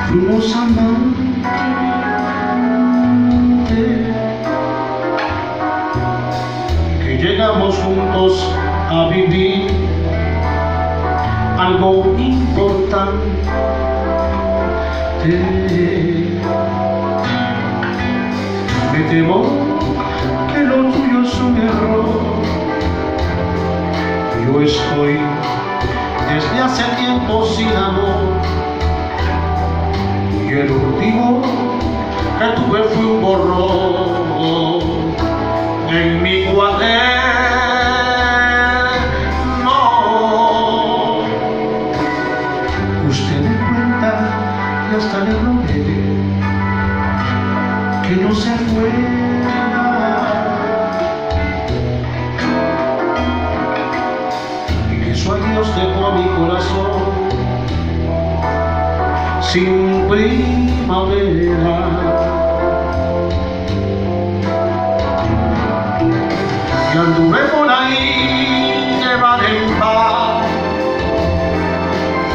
fuimos amantes, que llegamos juntos a vivir algo importante. Me temo que lo tuyo es un error. Yo estoy desde hace tiempo sin amor, y el último que tuve fue un borrón en mi cuaderno. Usted me cuenta y hasta le rogué que no se fuera, y que su adiós dejó a mi corazón sin primavera. Y anduve por ahí de par en par,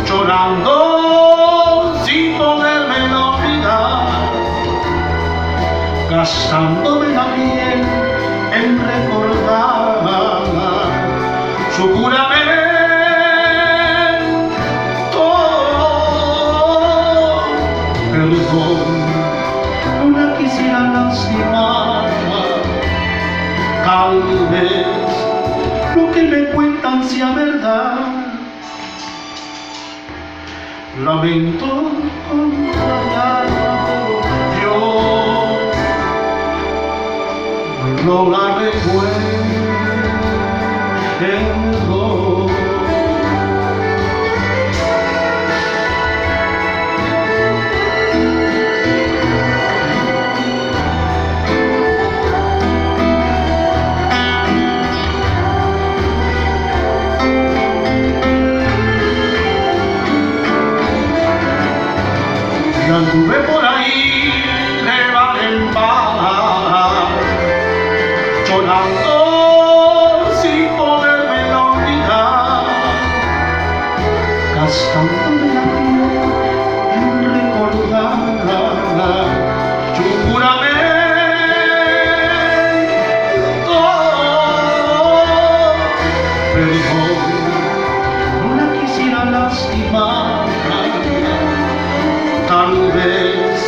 llorando sin poderme olvidar, gastándome la piel en recordar su juramento. Perdón, no la quisiera lastimar. Tal vez lo que me cuentan sea verdad. Lamento contrariarla, pero yo no la recuerdo. Y anduve por ahí de par en par, llorando sin poderme olvidar, gastándome la piel en recordar su juramento. Perdón, no la quisiera lastimar. Tal vez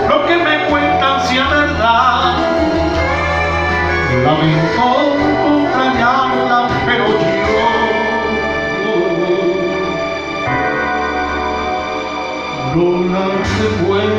lo que me cuentan sea verdad. Lamento contrariarla, pero yo no la recuerdo.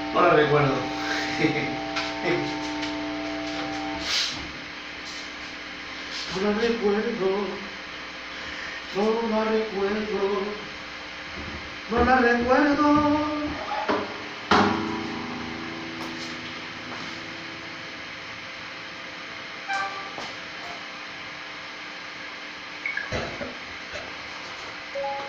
No la recuerdo. No la recuerdo, no la recuerdo, no la recuerdo.